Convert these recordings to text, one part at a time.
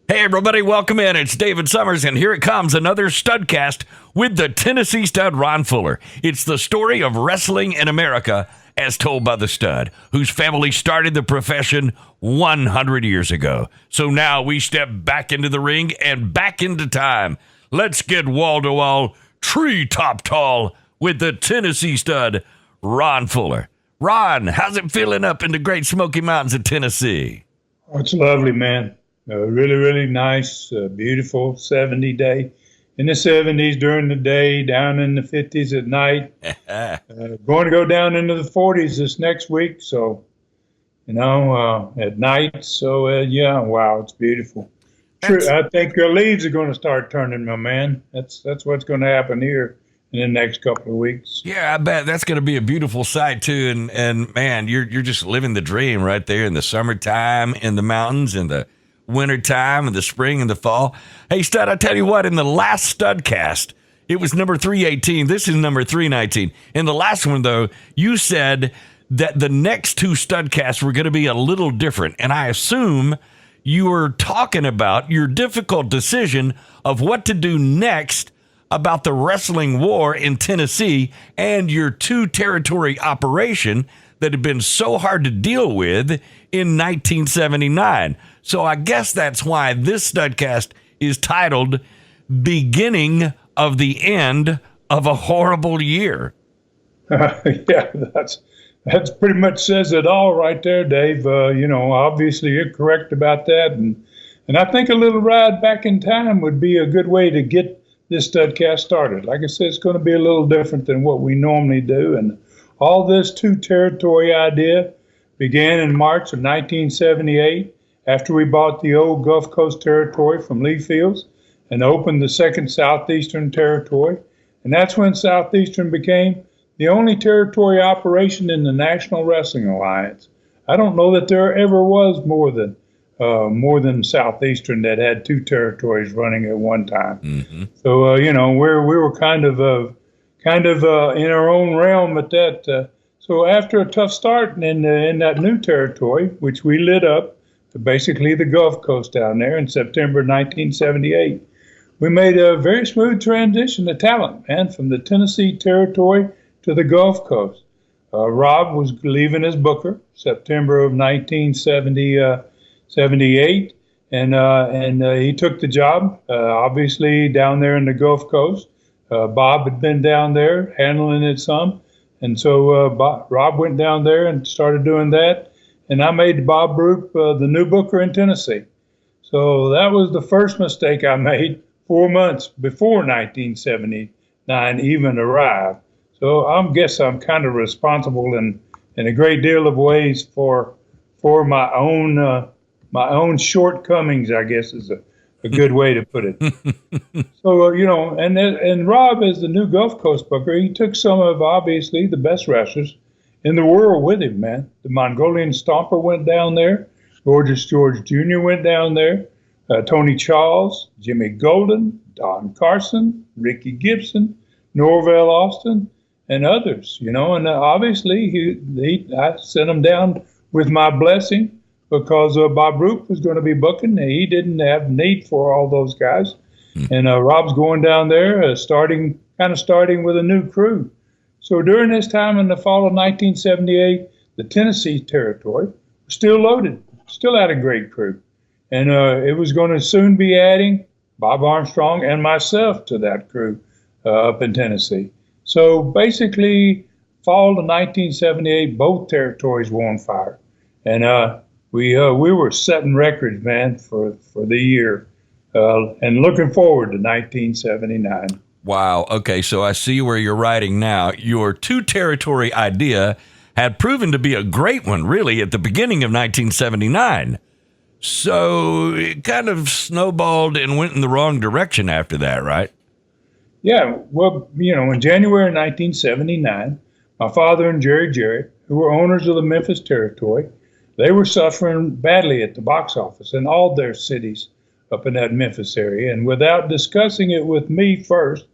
Hey, everybody, welcome in. It's David Summers, and here it comes, another Studcast with the Tennessee stud Ron Fuller. It's the story of wrestling in America as told by the stud, whose family started the profession 100 years ago. So now we step back into the ring and back into time. Let's get wall-to-wall, tree-top tall with the Tennessee stud, Ron Fuller. Ron, how's it feeling up in the Great Smoky Mountains of Tennessee? Oh, it's lovely, man. Really, really nice, beautiful 70 day. In the 70s during the day, down in the 50s at night. Going to go down into the 40s this next week. So, at night. So, yeah, wow, it's beautiful. True, I think leaves are going to start turning, my man. That's what's going to happen here in the next couple of weeks. Yeah, I bet that's going to be a beautiful sight too. And man, you're just living the dream right there in the summertime, in the mountains, in the wintertime, in the spring, and the fall. Hey, Stud, I tell you what, in the last Studcast, it was number 318. This is number 319. In the last one, though, you said that the next two Studcasts were going to be a little different. And I assume you were talking about your difficult decision of what to do next about the wrestling war in Tennessee and your two-territory operation that had been so hard to deal with in 1979. So I guess that's why this Studcast is titled Beginning of the End of a Horrible Year. Yeah, that's pretty much says it all right there, Dave. Obviously you're correct about that. And I think a little ride back in time would be a good way to get this Studcast started. Like I said, it's going to be a little different than what we normally do. And all this two-territory idea began in March of 1978 after we bought the old Gulf Coast Territory from Lee Fields and opened the second Southeastern Territory. And that's when Southeastern became the only territory operation in the National Wrestling Alliance. I don't know that there ever was more than Southeastern that had two territories running at one time. Mm-hmm. So, we were kind of in our own realm at that. So after a tough start in that new territory, which we lit up, basically the Gulf Coast down there in September 1978, we made a very smooth transition to talent, man, from the Tennessee territory to the Gulf Coast. Rob was leaving as Booker September of 1978, and he took the job, obviously down there in the Gulf Coast. Bob had been down there handling it some, and so Rob went down there and started doing that. And I made Bob Group the new Booker in Tennessee. So that was the first mistake I made 4 months before 1979 even arrived. So I guess I'm kind of responsible in a great deal of ways for my own shortcomings, I guess is a good way to put it. So, and Rob, as the new Gulf Coast Booker, he took some of, obviously, the best wrestlers in the world with him, man. The Mongolian Stomper went down there. Gorgeous George Jr. went down there. Tony Charles, Jimmy Golden, Don Carson, Ricky Gibson, Norvell Austin, and others, And obviously, I sent him down with my blessing because Bob Roop was going to be booking. He didn't have need for all those guys. And Rob's going down there, starting with a new crew. So during this time in the fall of 1978, the Tennessee territory was still loaded, still had a great crew. And it was going to soon be adding Bob Armstrong and myself to that crew up in Tennessee. So basically, fall of 1978, both territories were on fire. And we were setting records, man, for the year and looking forward to 1979. Wow. Okay, so I see where you're riding now. Your two-territory idea had proven to be a great one, really, at the beginning of 1979. So it kind of snowballed and went in the wrong direction after that, right? Yeah. Well, in January 1979, my father and Jerry Jarrett, who were owners of the Memphis territory, they were suffering badly at the box office in all their cities up in that Memphis area. And without discussing it with me first,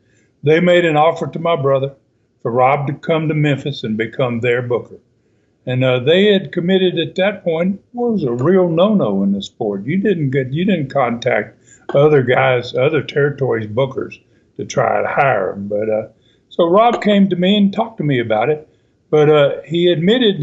they made an offer to my brother for Rob to come to Memphis and become their booker. And they had committed at that point. Well, it was a real no-no in the sport. You didn't contact other guys, other territories bookers to try to hire them. But so Rob came to me and talked to me about it. But he admitted,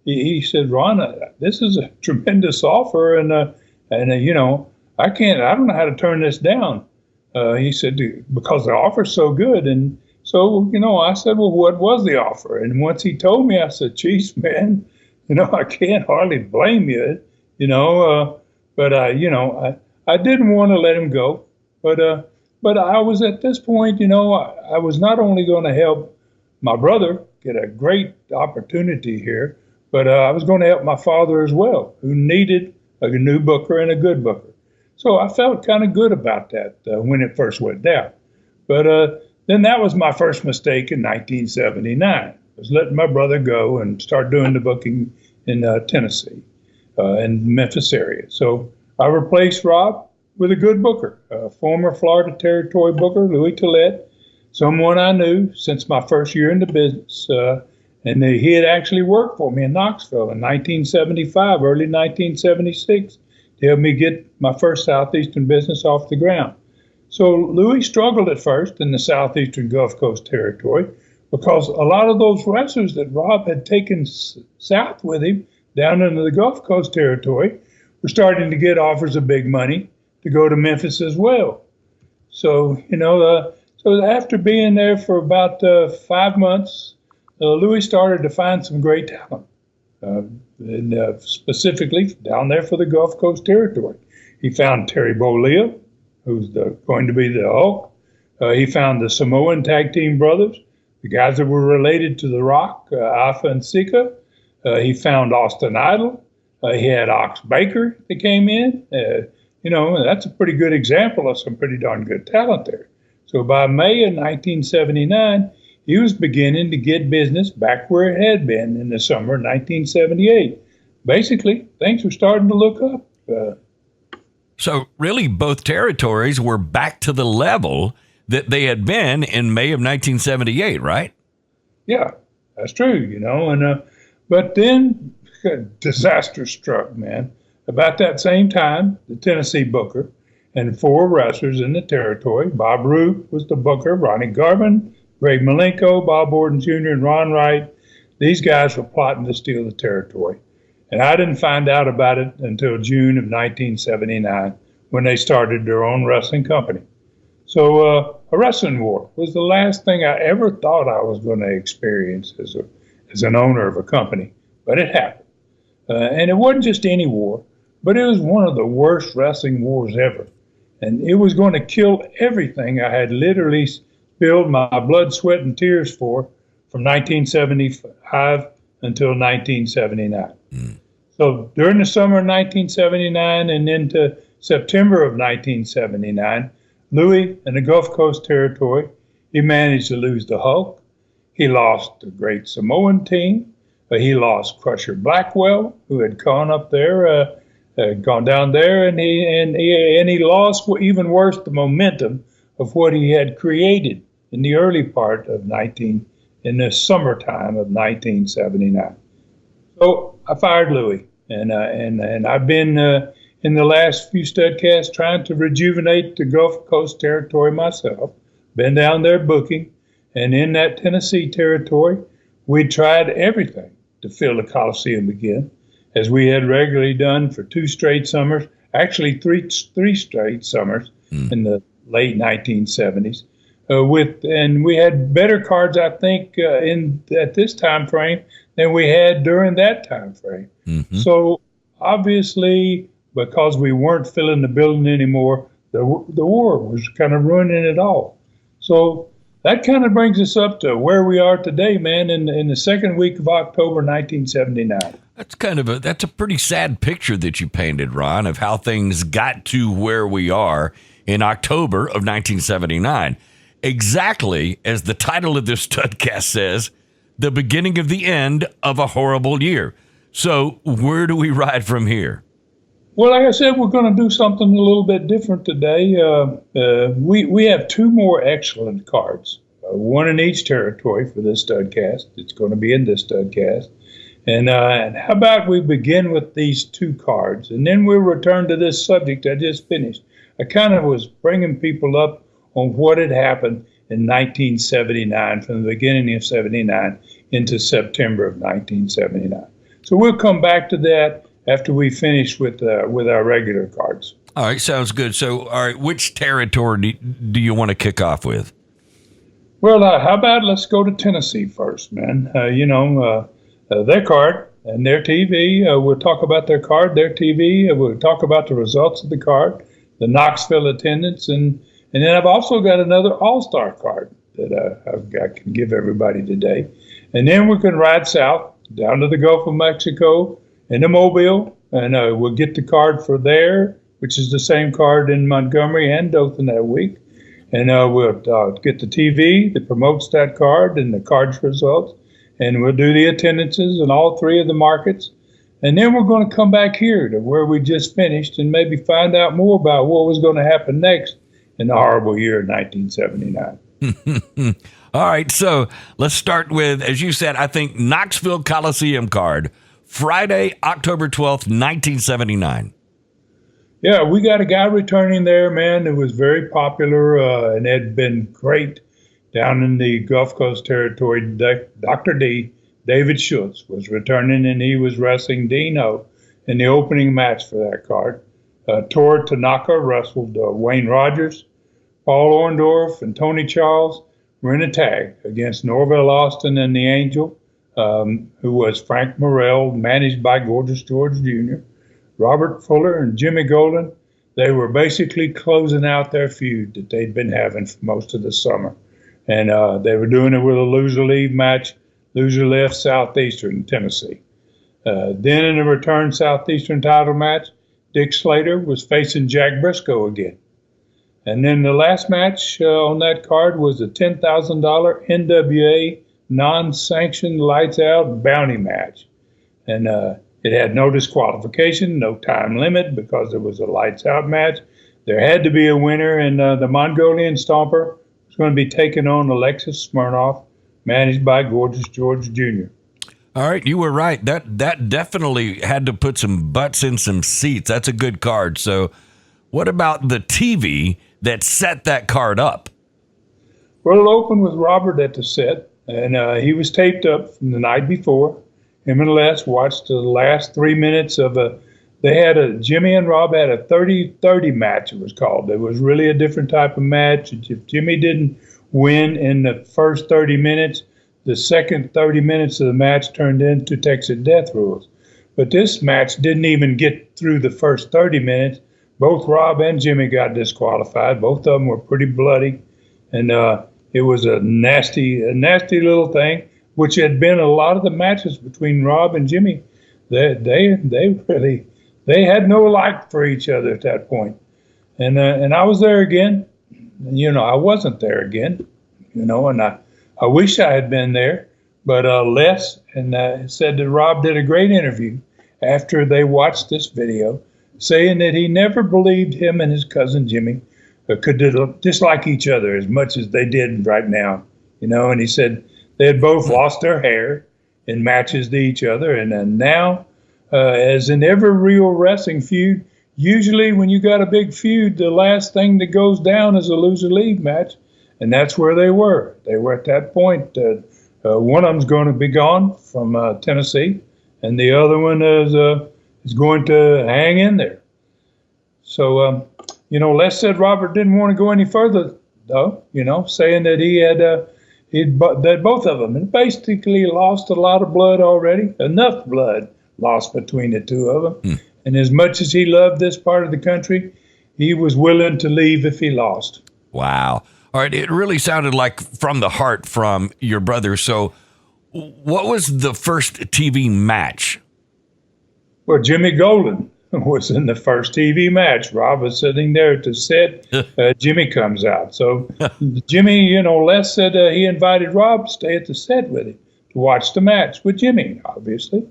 he said, Ron, this is a tremendous offer, and I don't know how to turn this down. He said, because the offer's so good. And so, I said, well, what was the offer? And once he told me, I said, geez, man, I can't hardly blame you, but I didn't want to let him go. But I was at this point, I was not only going to help my brother get a great opportunity here, but I was going to help my father as well, who needed a new booker and a good booker. So I felt kind of good about that when it first went down. But then that was my first mistake in 1979, was letting my brother go and start doing the booking in Tennessee, in the Memphis area. So I replaced Rob with a good booker, a former Florida Territory booker, Louis Tillett, someone I knew since my first year in the business. And he had actually worked for me in Knoxville in 1975, early 1976, to help me get my first Southeastern business off the ground. So Louis struggled at first in the Southeastern Gulf Coast Territory because a lot of those wrestlers that Rob had taken south with him down into the Gulf Coast Territory were starting to get offers of big money to go to Memphis as well. So, so after being there for about 5 months, Louis started to find some great talent, and specifically down there for the Gulf Coast Territory. He found Terry Bollea, who's going to be the Hulk. He found the Samoan Tag Team Brothers, the guys that were related to The Rock, Alpha and Sika. He found Austin Idol. He had Ox Baker that came in. That's a pretty good example of some pretty darn good talent there. So by May of 1979, he was beginning to get business back where it had been in the summer of 1978. Basically, things were starting to look up. So really, both territories were back to the level that they had been in May of 1978, right? Yeah, that's true, but then disaster struck, man. About that same time, the Tennessee booker and 4 wrestlers in the territory, Bob Root was the booker, Ronnie Garvin, Greg Malenko, Bob Borden Jr., and Ron Wright. These guys were plotting to steal the territory. And I didn't find out about it until June of 1979 when they started their own wrestling company. So a wrestling war was the last thing I ever thought I was going to experience as an owner of a company. But it happened. And it wasn't just any war, but it was one of the worst wrestling wars ever. And it was going to kill everything I had literally spilled my blood, sweat, and tears for from 1975 until 1979. So during the summer of 1979 and into September of 1979, Louis in the Gulf Coast Territory, he managed to lose the Hulk. He lost the Great Samoan Team. He lost Crusher Blackwell, who had gone up there, gone down there, and he lost, even worse, the momentum of what he had created in the early part of in the summertime of 1979. So I fired Louis, and I've been in the last few Studcasts trying to rejuvenate the Gulf Coast Territory myself. Been down there booking, and in that Tennessee territory, we tried everything to fill the Coliseum again, as we had regularly done for 2 straight summers, actually three straight summers in the late 1970s. And we had better cards, I think, at this time frame than we had during that time frame. Mm-hmm. So obviously, because we weren't filling the building anymore, the war was kind of ruining it all. So that kind of brings us up to where we are today, man, in the second week of October 1979. That's a pretty sad picture that you painted, Ron, of how things got to where we are in October of 1979. Exactly as the title of this Studcast says, the beginning of the end of a horrible year. So where do we ride from here? Well, like I said, we're going to do something a little bit different today. We have 2 more excellent cards, one in each territory for this Studcast. It's going to be in this Studcast. And how about we begin with these two cards, and then we'll return to this subject I just finished. I kind of was bringing people up on what had happened in 1979, from the beginning of 79 into September of 1979. So we'll come back to that after we finish with our regular cards. All right, sounds good. So, all right, which territory do you want to kick off with? Well, how about let's go to Tennessee first, man. Their card and their TV. We'll talk about their card, their TV. We'll talk about the results of the card, the Knoxville attendance, and then I've also got another All-Star card that I can give everybody today. And then we can ride south down to the Gulf of Mexico into Mobile, and we'll get the card for there, which is the same card in Montgomery and Dothan that week. And we'll get the TV that promotes that card and the card's results. And we'll do the attendances in all three of the markets. And then we're going to come back here to where we just finished and maybe find out more about what was going to happen next in the horrible year of 1979. All right, so let's start with, as you said, I think Knoxville Coliseum card, Friday, October 12th, 1979. Yeah, we got a guy returning there, man, that was very popular and had been great down in the Gulf Coast territory. Dr. D, David Schultz, was returning, and he was wrestling Dino in the opening match for that card. Tora Tanaka wrestled Wayne Rogers. Paul Orndorff and Tony Charles were in a tag against Norville Austin and the Angel, who was Frank Morrell, managed by Gorgeous George Jr., Robert Fuller and Jimmy Golden. They were basically closing out their feud that they'd been having for most of the summer. And they were doing it with a loser-leave match. Loser left Southeastern Tennessee. Then in a return Southeastern title match, Dick Slater was facing Jack Briscoe again. And then the last match on that card was a $10,000 NWA non-sanctioned lights-out bounty match. And it had no disqualification, no time limit because it was a lights-out match. There had to be a winner, and the Mongolian Stomper was going to be taking on Alexis Smirnoff, managed by Gorgeous George Jr. All right, you were right. That definitely had to put some butts in some seats. That's a good card. So what about the TV that set that card up? Well, it opened with Robert at the set, and he was taped up from the night before. Him and Les watched the last 3 minutes of Jimmy and Rob had a 30-30 match, it was called. It was really a different type of match. If Jimmy didn't win in the first 30 minutes, the second 30 minutes of the match turned into Texas Death Rules. But this match didn't even get through the first 30 minutes. Both Rob and Jimmy got disqualified. Both of them were pretty bloody. And it was a nasty little thing, which had been a lot of the matches between Rob and Jimmy. They had no like for each other at that point. And I was there again. I wasn't there again, and I wish I had been there. But Les said that Rob did a great interview after they watched this video, saying that he never believed him and his cousin Jimmy could dislike each other as much as they did right now. And he said they had both lost their hair in matches to each other. And then now, as in every real wrestling feud, usually when you got a big feud, the last thing that goes down is a loser-leave match. And that's where they were. They were at that point. One of them's going to be gone from Tennessee, and the other one is going to hang in there. So, Les said Robert didn't want to go any further, though, saying that that both of them had basically lost a lot of blood already, enough blood lost between the two of them. And as much as he loved this part of the country, he was willing to leave if he lost. Wow. All right, it really sounded like from the heart from your brother. So what was the first TV match? Well, Jimmy Golden was in the first TV match. Rob was sitting there at the set. Jimmy comes out. So Jimmy, Les said he invited Rob to stay at the set with him to watch the match with Jimmy, obviously.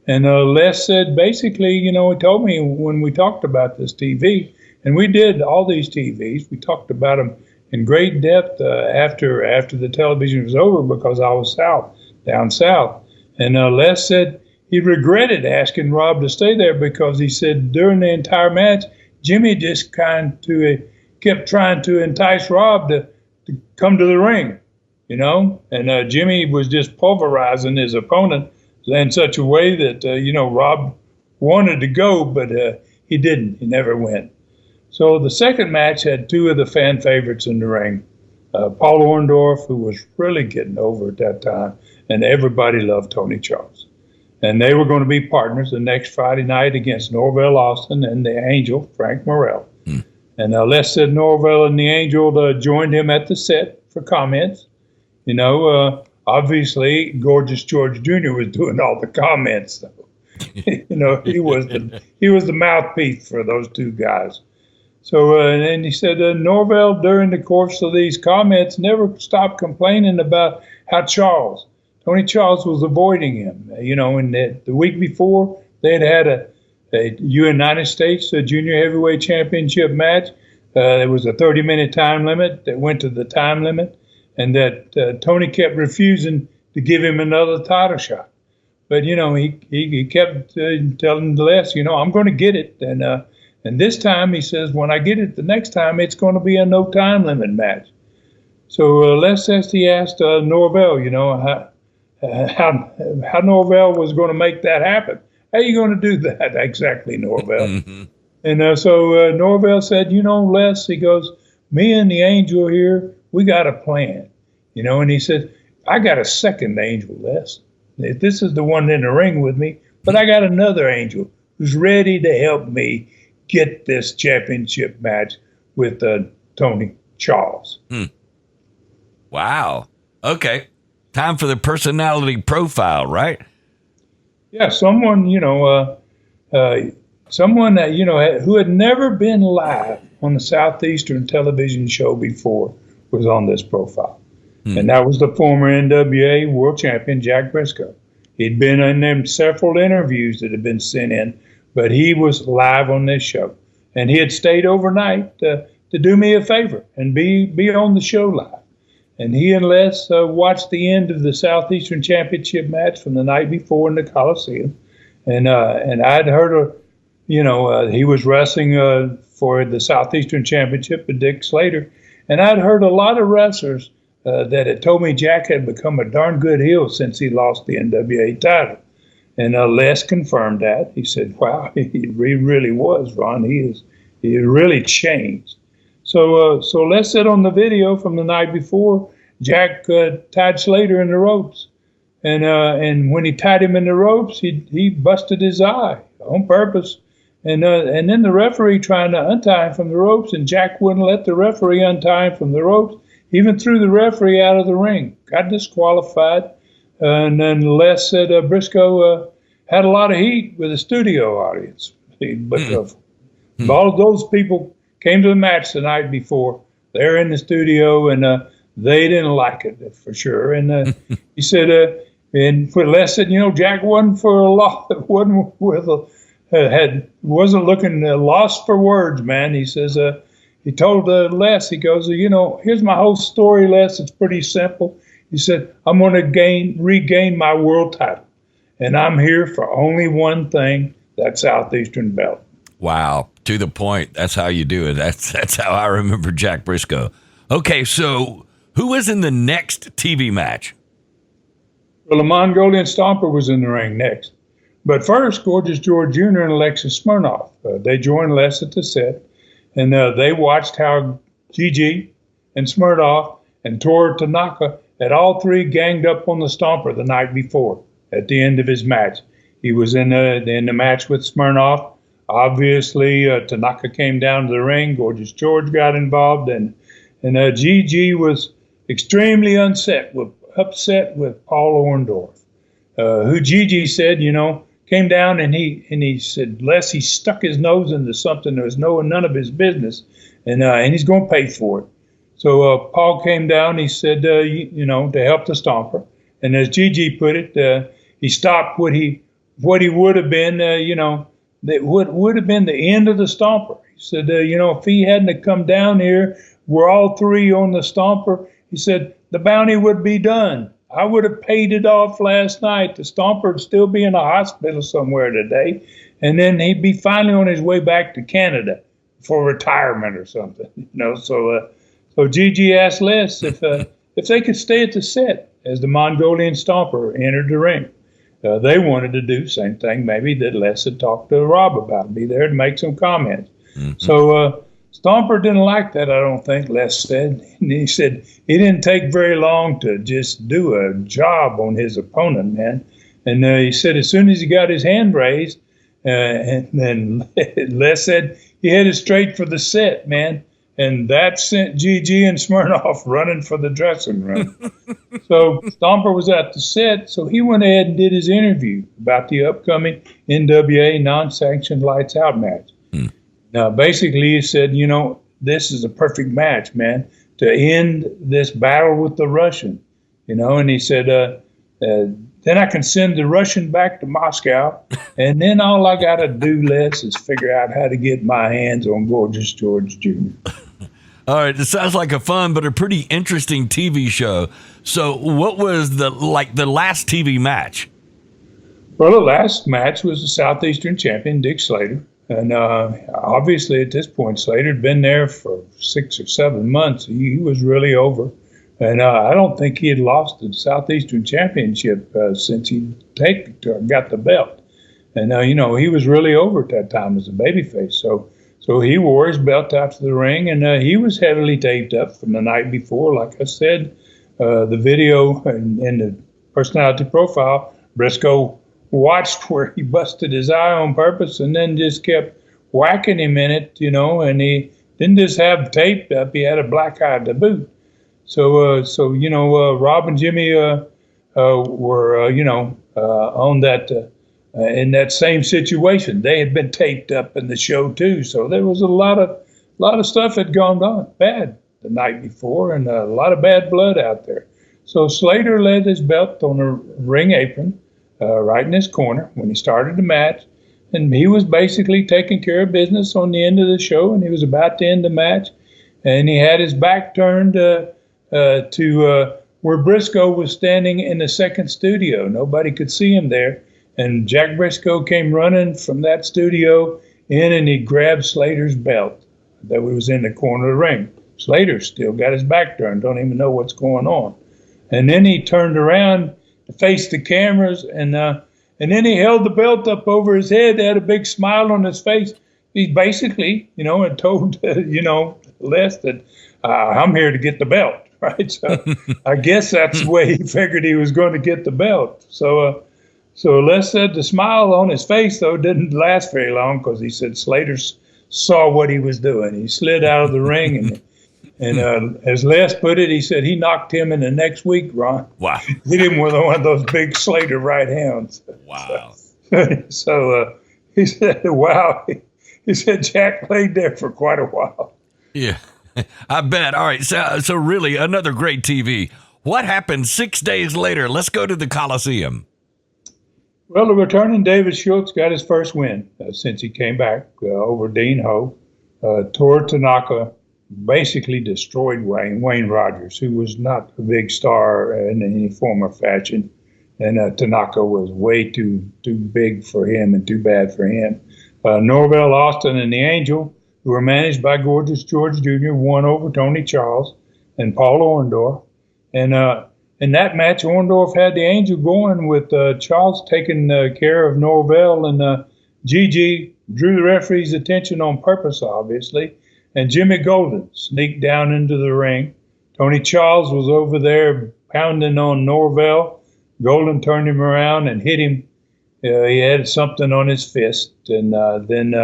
And Les said basically, he told me when we talked about this TV, and we did all these TVs, we talked about them in great depth after the television was over because I was down south. And Les said he regretted asking Rob to stay there because he said during the entire match, Jimmy just kept trying to entice Rob to come to the ring, and Jimmy was just pulverizing his opponent in such a way that, Rob wanted to go, but he didn't. He never went. So the second match had two of the fan favorites in the ring. Paul Orndorff, who was really getting over at that time, and everybody loved Tony Charles. And they were going to be partners the next Friday night against Norvell Austin and the Angel, Frank Morrell. And Les said Norvell and the Angel joined him at the set for comments. Obviously, Gorgeous George Jr. was doing all the comments, though. He was the mouthpiece for those two guys. So, and he said Norvell, during the course of these comments, never stopped complaining about how Tony Charles was avoiding him. And the week before, they had a United States Junior Heavyweight Championship match. There was a 30-minute time limit that went to the time limit, and that Tony kept refusing to give him another title shot. But, he kept telling Les, I'm going to get it. And this time, he says, when I get it the next time, it's going to be a no time limit match. So Les says he asked Norvell, how Norvell was going to make that happen. How are you going to do that exactly, Norvell? Mm-hmm. And so Norvell said, Les, he goes, me and the Angel here, we got a plan. And he said, I got a second Angel, Les. This is the one in the ring with me, but I got another Angel who's ready to help me get this championship match with Tony Charles. Wow. Okay. Time for the personality profile, right? Yeah, someone, someone that, who had never been live on the Southeastern television show before was on this profile. And that was the former NWA world champion, Jack Briscoe. He'd been in them several interviews that had been sent in, but he was live on this show. And he had stayed overnight to do me a favor and be on the show live. And he and Les watched the end of the Southeastern Championship match from the night before in the Coliseum. And I'd heard, he was wrestling for the Southeastern Championship with Dick Slater. And I'd heard a lot of wrestlers that had told me Jack had become a darn good heel since he lost the NWA title. And Les confirmed that. He said, wow, he really was, Ron. He really changed. So Les said on the video from the night before, Jack tied Slater in the ropes. And when he tied him in the ropes, he busted his eye on purpose. And then the referee trying to untie him from the ropes, and Jack wouldn't let the referee untie him from the ropes, even threw the referee out of the ring, got disqualified. And then Les said Briscoe had a lot of heat with the studio audience. But all of those people came to the match the night before. They're in the studio, and they didn't like it for sure. And he said, and for Les said, Jack wasn't wasn't looking lost for words, man. He says, he told Les, he goes, here's my whole story, Les. It's pretty simple. He said, I'm going to regain my world title, and I'm here for only one thing, that Southeastern belt. Wow. To the point. That's how you do it. That's how I remember Jack Briscoe. Okay, so who was in the next TV match? Well, the Mongolian Stomper was in the ring next. But first, Gorgeous George Jr. and Alexis Smirnoff, they joined Les at the set, and they watched how Gigi and Smirnoff and Tora Tanaka had all three ganged up on the Stomper the night before at the end of his match. He was in the match with Smirnoff. Obviously, Tanaka came down to the ring. Gorgeous George got involved, and Gigi was extremely upset with Paul Orndorff, who Gigi said, came down and he said, Les, he stuck his nose into something that was none of his business, and he's going to pay for it. So Paul came down. He said, to help the Stomper, and as Gigi put it, he stopped what he would have been, that would have been the end of the Stomper. He said, if he hadn't come down here, we're all three on the Stomper. He said, the bounty would be done. I would have paid it off last night. The Stomper would still be in a hospital somewhere today, and then he'd be finally on his way back to Canada for retirement or something. So Gigi asked Les if they could stay at the set as the Mongolian Stomper entered the ring. They wanted to do the same thing, maybe that Les had talked to Rob about, be there to make some comments. Mm-hmm. So Stomper didn't like that, I don't think, Les said. And he said he didn't take very long to just do a job on his opponent, man. And he said as soon as he got his hand raised, and then Les said he headed straight for the set, man. And that sent Gigi and Smirnoff running for the dressing room. So Stomper was at the set, so he went ahead and did his interview about the upcoming NWA non-sanctioned Lights Out match. Now, basically, he said, this is a perfect match, man, to end this battle with the Russian. And he said, then I can send the Russian back to Moscow, and then all I got to do, Les, is figure out how to get my hands on Gorgeous George Jr. All right, it sounds like a fun but a pretty interesting TV show. So what was the last TV match? Well, the last match was the Southeastern champion, Dick Slater. And obviously, at this point, Slater had been there for 6 or 7 months. He was really over. And I don't think he had lost the Southeastern Championship since he got the belt. And, he was really over at that time as a babyface. So he wore his belt out to the ring, and he was heavily taped up from the night before. Like I said, the video and the personality profile, Briscoe watched where he busted his eye on purpose and then just kept whacking him in it, and he didn't just have taped up, he had a black eye to boot. So Rob and Jimmy were, on that, in that same situation. They had been taped up in the show too. So there was a lot of stuff had gone on bad the night before, and a lot of bad blood out there. So Slater laid his belt on a ring apron, right in his corner when he started the match. And he was basically taking care of business on the end of the show, and he was about to end the match. And he had his back turned to where Briscoe was standing in the second studio. Nobody could see him there. And Jack Briscoe came running from that studio in, and he grabbed Slater's belt that was in the corner of the ring. Slater still got his back turned, don't even know what's going on. And then he turned around to face the cameras, and then he held the belt up over his head, had a big smile on his face. He basically, had told, Les that I'm here to get the belt, right? So I guess that's the way he figured he was going to get the belt. So Les said the smile on his face, though, didn't last very long, because he said Slater saw what he was doing. He slid out of the ring, and as Les put it, he said he knocked him in the next week, Ron. Wow. Hit him with one of those big Slater right hands. Wow. So he said, wow. He said Jack played there for quite a while. Yeah, I bet. All right, so really, another great TV. What happened 6 days later? Let's go to the Coliseum. Well, the returning David Schultz got his first win since he came back over Dean Ho. Tora Tanaka basically destroyed Wayne Rogers, who was not a big star in any form or fashion. And Tanaka was way too big for him and too bad for him. Norvell Austin and the Angel, who were managed by Gorgeous George Jr., won over Tony Charles and Paul Orndorff. And in that match, Orndorff had the Angel going with Charles taking care of Norvell, and Gigi drew the referee's attention on purpose, obviously. And Jimmy Golden sneaked down into the ring. Tony Charles was over there pounding on Norvell. Golden turned him around and hit him. He had something on his fist, and then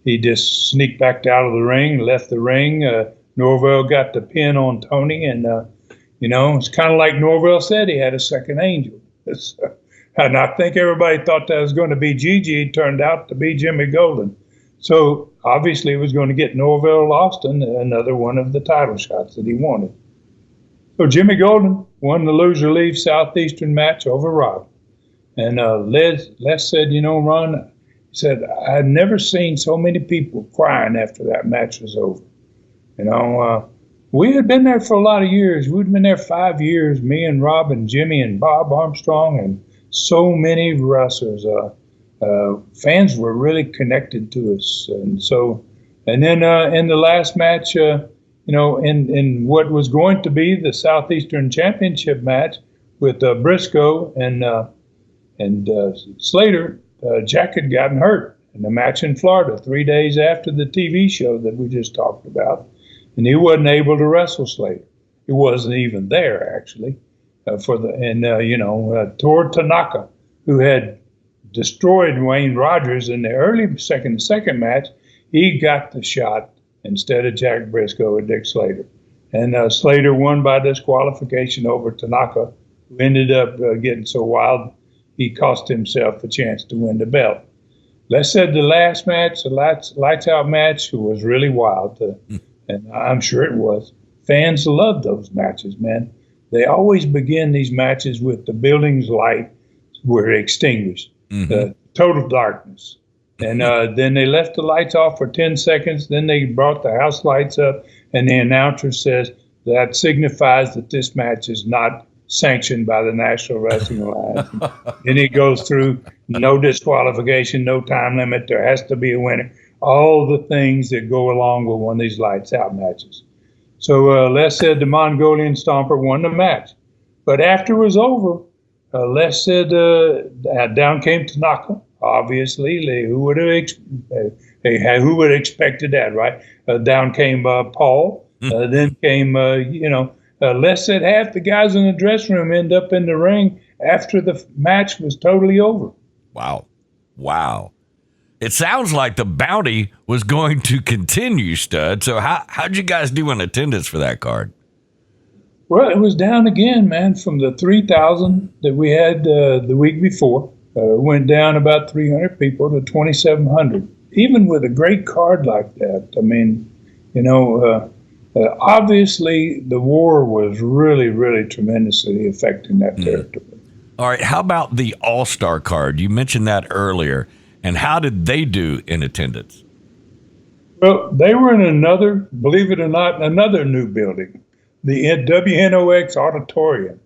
he just sneaked back out of the ring, left the ring. Norvell got the pin on Tony, and it's kind of like Norvell said, he had a second Angel. And I think everybody thought that was going to be Gigi. It turned out to be Jimmy Golden. So obviously it was going to get Norvell Austin another one of the title shots that he wanted. So Jimmy Golden won the loser leaves Southeastern match over Rob. And Les said, Ron, he said, I had never seen so many people crying after that match was over. We had been there for a lot of years. We'd been there 5 years, me and Rob and Jimmy and Bob Armstrong and so many wrestlers. Fans were really connected to us. And then in the last match, in what was going to be the Southeastern Championship match with Briscoe and Slater, Jack had gotten hurt in the match in Florida 3 days after the TV show that we just talked about. And he wasn't able to wrestle Slater. He wasn't even there, actually. Tora Tanaka, who had destroyed Wayne Rogers in the early second match, he got the shot instead of Jack Briscoe and Dick Slater. And Slater won by disqualification over Tanaka, who ended up getting so wild he cost himself the chance to win the belt. Les said the last match, the lights out match, was really wild. And I'm sure it was. Fans love those matches, man. They always begin these matches with the building's light were extinguished, total darkness. And then they left the lights off for 10 seconds. Then they brought the house lights up, and the announcer says that signifies that this match is not sanctioned by the National Wrestling Alliance. Then he goes through no disqualification, no time limit. There has to be a winner. All the things that go along with one of these lights out matches. So Les said the Mongolian Stomper won the match. But after it was over, Les said down came Tanaka, obviously. Who would have expected that, right? Down came Paul. Then came, Les said half the guys in the dressing room end up in the ring after the match was totally over. Wow. It sounds like the bounty was going to continue, Stud. So how'd you guys do in attendance for that card? Well, it was down again, man, from the 3,000 that we had the week before. Went down about 300 people to 2,700. Even with a great card like that, I mean, obviously the war was really, really tremendously affecting that territory. All right, how about the All-Star card? You mentioned that earlier. And how did they do in attendance? Well, they were in another, believe it or not, another new building, the WNOX Auditorium,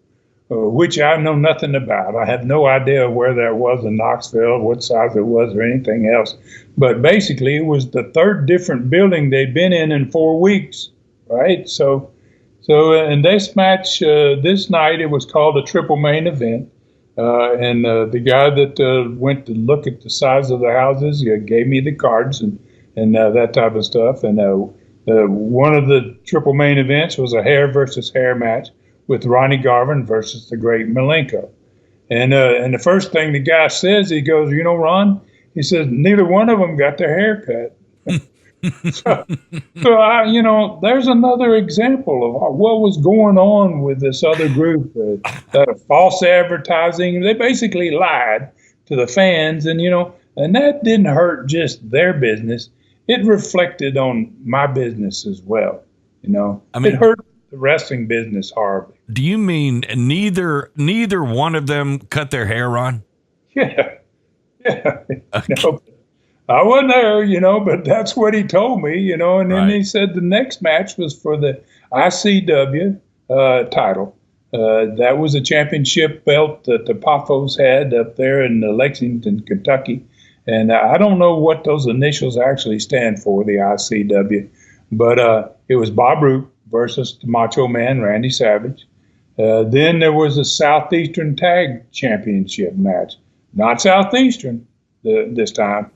which I know nothing about. I have no idea where that was in Knoxville, what size it was, or anything else. But basically, it was the third different building they'd been in 4 weeks, right? So in this match, this night, it was called a triple main event. And the guy that went to look at the size of the houses gave me the cards and that type of stuff. And one of the triple main events was a hair versus hair match with Ronnie Garvin versus the great Malenko. And the first thing the guy says, he goes, Ron, he says, neither one of them got their hair cut. So there's another example of what was going on with this other group, that false advertising. They basically lied to the fans, and that didn't hurt just their business. It reflected on my business as well. I mean, it hurt the wrestling business horribly. Do you mean neither one of them cut their hair, Ron? Yeah. Okay. I wasn't there, but that's what he told me, and then he said the next match was for the ICW title. That was a championship belt that the Poffos had up there in Lexington, Kentucky. And I don't know what those initials actually stand for, the ICW, but it was Bob Roop versus the Macho Man, Randy Savage. Then there was a Southeastern Tag Championship match. Not Southeastern this time.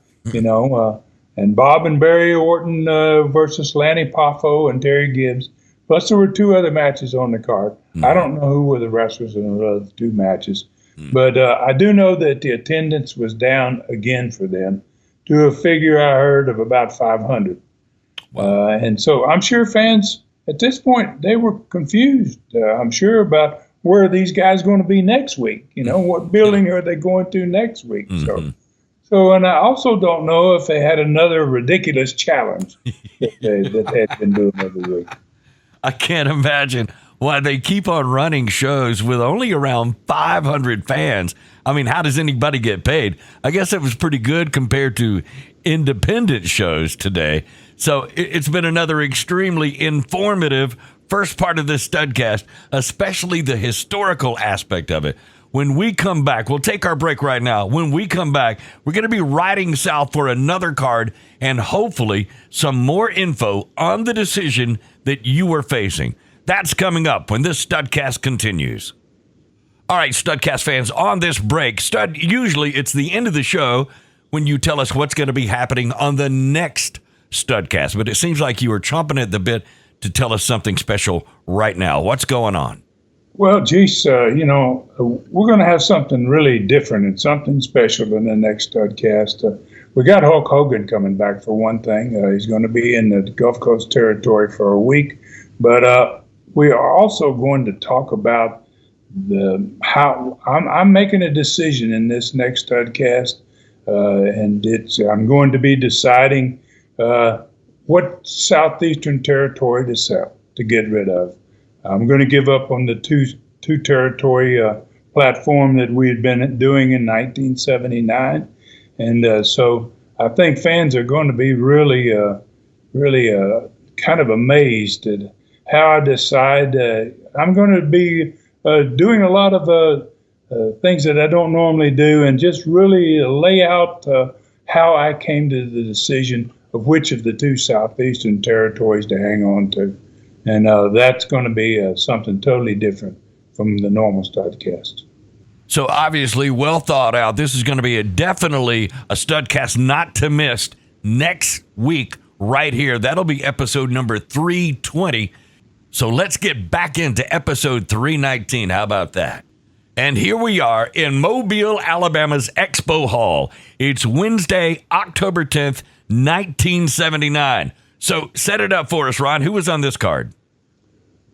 And Bob and Barry Orton versus Lanny Poffo and Terry Gibbs. Plus, there were 2 other matches on the card. I don't know who were the wrestlers in the other 2 matches. But I do know that the attendance was down again for them to a figure I heard of about 500. And so I'm sure fans at this point, they were confused, I'm sure, about where are these guys going to be next week? What building are they going to next week? So, and I also don't know if they had another ridiculous challenge that they had been doing every week. I can't imagine why they keep on running shows with only around 500 fans. I mean, how does anybody get paid? I guess it was pretty good compared to independent shows today. So it's been another extremely informative first part of this Studcast, especially the historical aspect of it. When we come back, we'll take our break right now. When we come back, we're going to be riding south for another card and hopefully some more info on the decision that you were facing. That's coming up when this Studcast continues. All right, Studcast fans, on this break, usually it's the end of the show when you tell us what's going to be happening on the next Studcast, but it seems like you are chomping at the bit to tell us something special right now. What's going on? Well, geez, we're going to have something really different and something special in the next Studcast. We got Hulk Hogan coming back for one thing. He's going to be in the Gulf Coast territory for a week, but we are also going to talk about how I'm making a decision in this next Studcast, and I'm going to be deciding what southeastern territory to sell, to get rid of. I'm going to give up on the two territory platform that we had been doing in 1979, and so I think fans are going to be really kind of amazed at how I decide. I'm going to be doing a lot of things that I don't normally do, and just really lay out how I came to the decision of which of the two southeastern territories to hang on to. And that's going to be something totally different from the normal Studcast. So obviously, well thought out. This is going to be definitely a Studcast not to miss next week right here. That'll be episode number 320. So let's get back into episode 319. How about that? And here we are in Mobile, Alabama's Expo Hall. It's Wednesday, October 10th, 1979. So set it up for us, Ron. Who was on this card?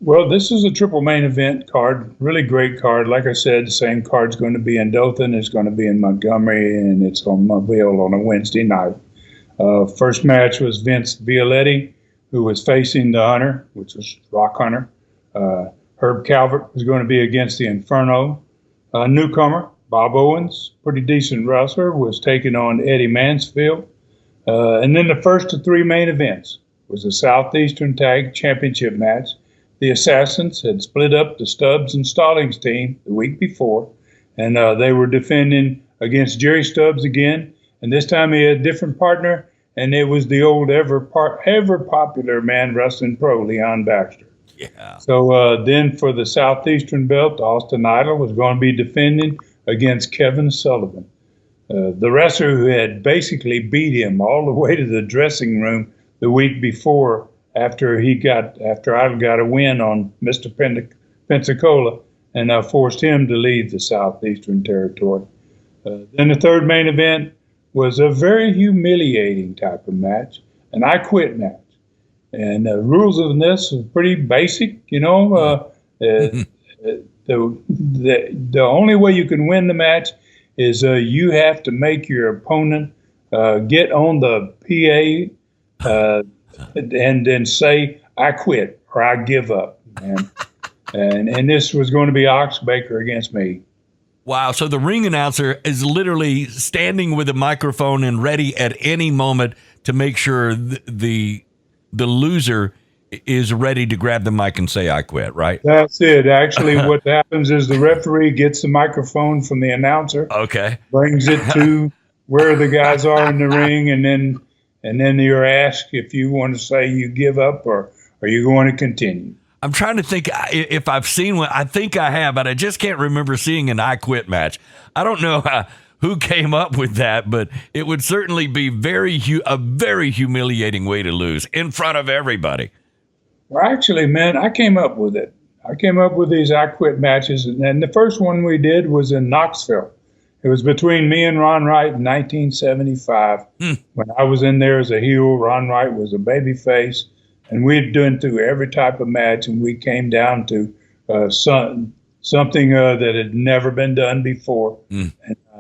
Well, this is a triple main event card. Really great card. Like I said, the same card's going to be in Dothan. It's going to be in Montgomery, and it's on Mobile on a Wednesday night. First match was Vince Violetti, who was facing the Hunter, which was Rock Hunter. Herb Calvert was going to be against the Inferno. Newcomer, Bob Owens, pretty decent wrestler, was taking on Eddie Mansfield. And then the first of three main events was a Southeastern Tag Championship match. The Assassins had split up the Stubbs and Stallings team the week before, and they were defending against Jerry Stubbs again. And this time he had a different partner, and it was the old ever popular man wrestling pro, Leon Baxter. Yeah. So then for the Southeastern belt, Austin Idol was going to be defending against Kevin Sullivan. The wrestler who had basically beat him all the way to the dressing room the week before after Idol got a win on Mr. Pensacola and forced him to leave the Southeastern Territory. Then the third main event was a very humiliating type of match, an I Quit match. And the rules of this are pretty basic, the only way you can win the match is you have to make your opponent get on the PA and then say, I quit or I give up. And this was going to be Ox Baker against me. Wow. So the ring announcer is literally standing with a microphone and ready at any moment to make sure the loser is ready to grab the mic and say, I quit, right? That's it. Actually, what happens is the referee gets the microphone from the announcer. Okay. Brings it to where the guys are in the ring, and then you're asked if you want to say you give up or are you going to continue. I'm trying to think if I've seen one. I think I have, but I just can't remember seeing an I Quit match. I don't know who came up with that, but it would certainly be a very humiliating way to lose in front of everybody. Well, actually, man, I came up with it. I came up with these I Quit matches, and the first one we did was in Knoxville. It was between me and Ron Wright in 1975. When I was in there as a heel, Ron Wright was a baby face, and we'd done through every type of match, and we came down to something that had never been done before. And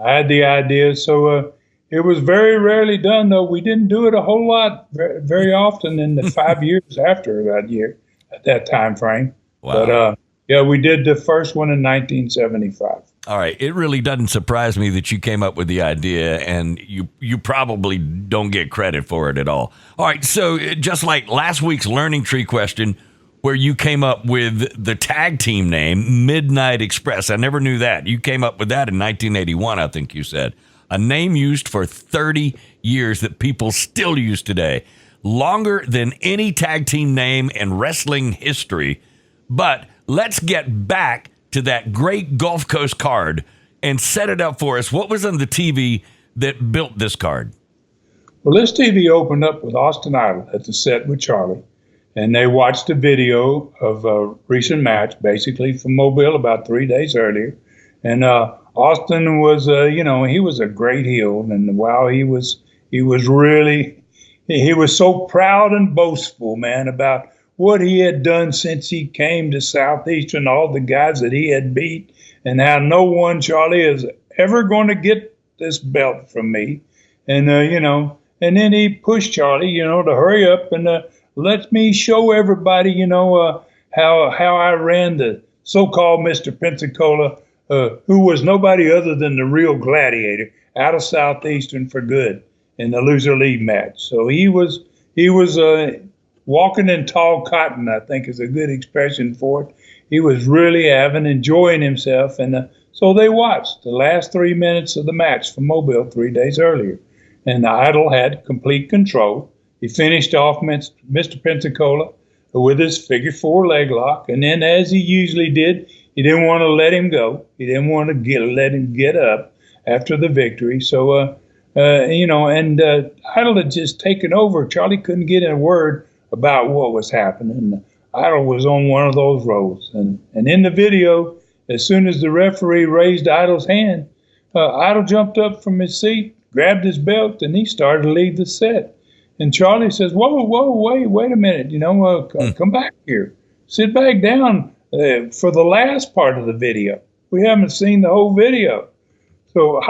I had the idea, so it was very rarely done, though. We didn't do it a whole lot very often in the 5 years after that year, at that time frame. Wow. But, yeah, we did the first one in 1975. All right. It really doesn't surprise me that you came up with the idea, and you probably don't get credit for it at all. All right. So just like last week's learning tree question, where you came up with the tag team name, Midnight Express. I never knew that. You came up with that in 1981, I think you said. A name used for 30 years that people still use today. Longer than any tag team name in wrestling history. But let's get back to that great Gulf Coast card and set it up for us. What was on the TV that built this card? Well, this TV opened up with Austin Idol at the set with Charlie, and they watched a video of a recent match, basically from Mobile about 3 days earlier. And Austin was, he was a great heel, and wow, he was so proud and boastful, man, about what he had done since he came to Southeastern, all the guys that he had beat, and how no one, Charlie, is ever going to get this belt from me. And, and then he pushed Charlie, to hurry up and let me show everybody, how I ran the so-called Mr. Pensacola, who was nobody other than the real gladiator out of Southeastern for good in the loser leave match. So he was walking in tall cotton, I think is a good expression for it. He was really enjoying himself. And so they watched the last 3 minutes of the match from Mobile 3 days earlier. And Idol had complete control. He finished off Mr. Pensacola with his figure four leg lock. And then, as he usually did, he didn't want to let him go. He didn't want to let him get up after the victory. So, Idol had just taken over. Charlie couldn't get in a word about what was happening. Idol was on one of those rolls. And in the video, as soon as the referee raised Idol's hand, Idol jumped up from his seat, grabbed his belt, and he started to leave the set. And Charlie says, wait a minute, come back here. Sit back down for the last part of the video. We haven't seen the whole video. So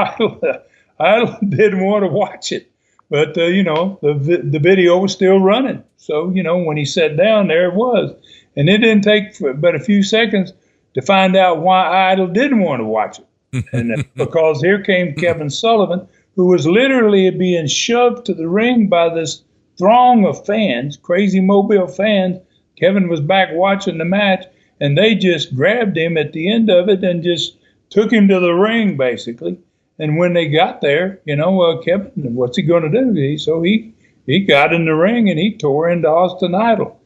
Idol didn't want to watch it. But, the video was still running. So, when he sat down, there it was. And it didn't take but a few seconds to find out why Idol didn't want to watch it. And because here came Kevin Sullivan, who was literally being shoved to the ring by this throng of fans, crazy Mobile fans. Kevin was back watching the match, and they just grabbed him at the end of it and just took him to the ring, basically. And when they got there, Kevin, what's he going to do? So he got in the ring and he tore into Austin Idol.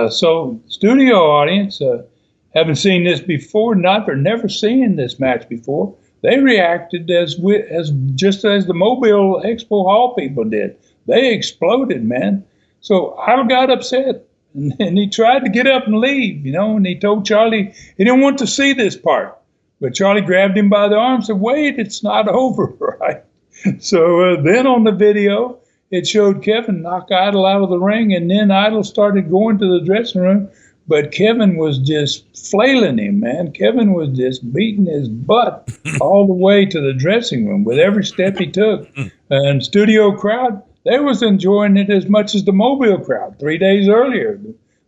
So studio audience, haven't seen this before, never seen this match before. They reacted just as the Mobile Expo Hall people did. They exploded, man. So Idol got upset, and he tried to get up and leave, and he told Charlie he didn't want to see this part. But Charlie grabbed him by the arm and said, wait, it's not over, right? So then on the video, it showed Kevin knock Idol out of the ring, and then Idol started going to the dressing room. But Kevin was just flailing him, man. Kevin was just beating his butt all the way to the dressing room with every step he took. And studio crowd, they was enjoying it as much as the Mobile crowd 3 days earlier.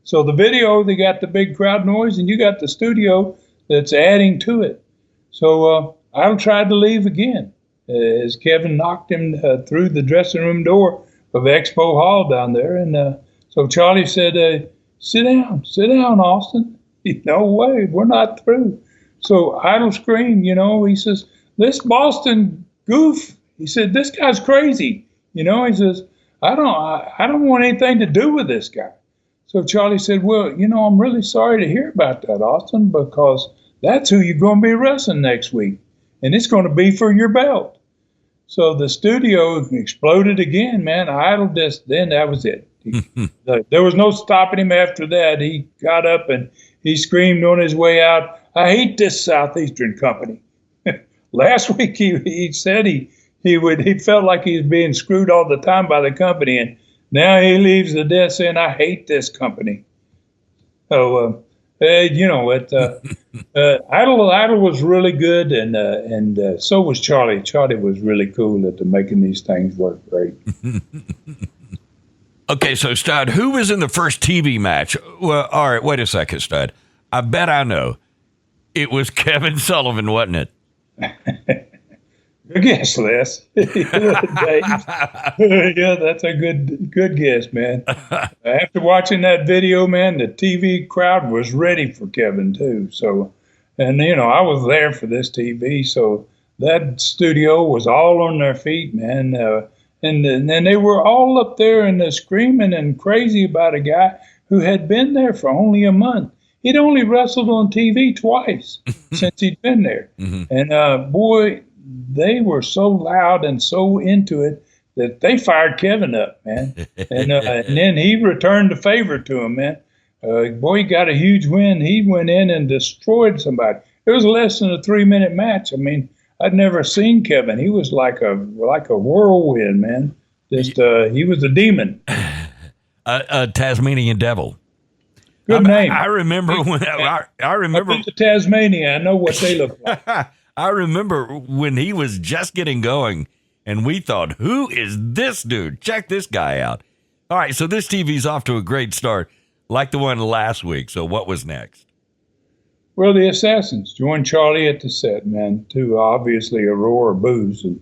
So the video, they got the big crowd noise, and you got the studio that's adding to it. So Idol tried to leave again as Kevin knocked him through the dressing room door of Expo Hall down there. And so Charlie said, sit down, Austin. No way, we're not through. So Idol screamed, he says, this Boston goof, he said, this guy's crazy. He says, I don't want anything to do with this guy. So Charlie said, well, I'm really sorry to hear about that, Austin, because that's who you're going to be wrestling next week. And it's going to be for your belt. So the studio exploded again, man. Idol then that was it. There was no stopping him after that. He got up and he screamed on his way out, I hate this Southeastern company. Last week he said he felt like he was being screwed all the time by the company, and now he leaves the desk saying, I hate this company. So Idol was really good, and so was Charlie. Charlie was really cool at making these things work great. Okay, so Stud, who was in the first TV match? Well, all right, wait a second, Stud. I bet I know. It was Kevin Sullivan, wasn't it? Good guess, Les. Dave. Yeah, that's a good guess, man. After watching that video, man, the TV crowd was ready for Kevin too. So, and I was there for this TV, so that studio was all on their feet, man. And they were all up there and screaming and crazy about a guy who had been there for only a month. He'd only wrestled on TV twice since he'd been there. And boy, they were so loud and so into it that they fired Kevin up, man. And then he returned the favor to him, man. Boy, he got a huge win. He went in and destroyed somebody. It was less than a 3-minute match. I mean, I'd never seen Kevin. He was like a whirlwind, man. He was a demon. A Tasmanian devil. Good name. I remember when I remember I've been to Tasmania. I know what they look like. I remember when he was just getting going, and we thought, "Who is this dude? Check this guy out!" All right, so this TV's off to a great start, like the one last week. So what was next? Well, the Assassins joined Charlie at the set, man, to obviously a roar of boos, and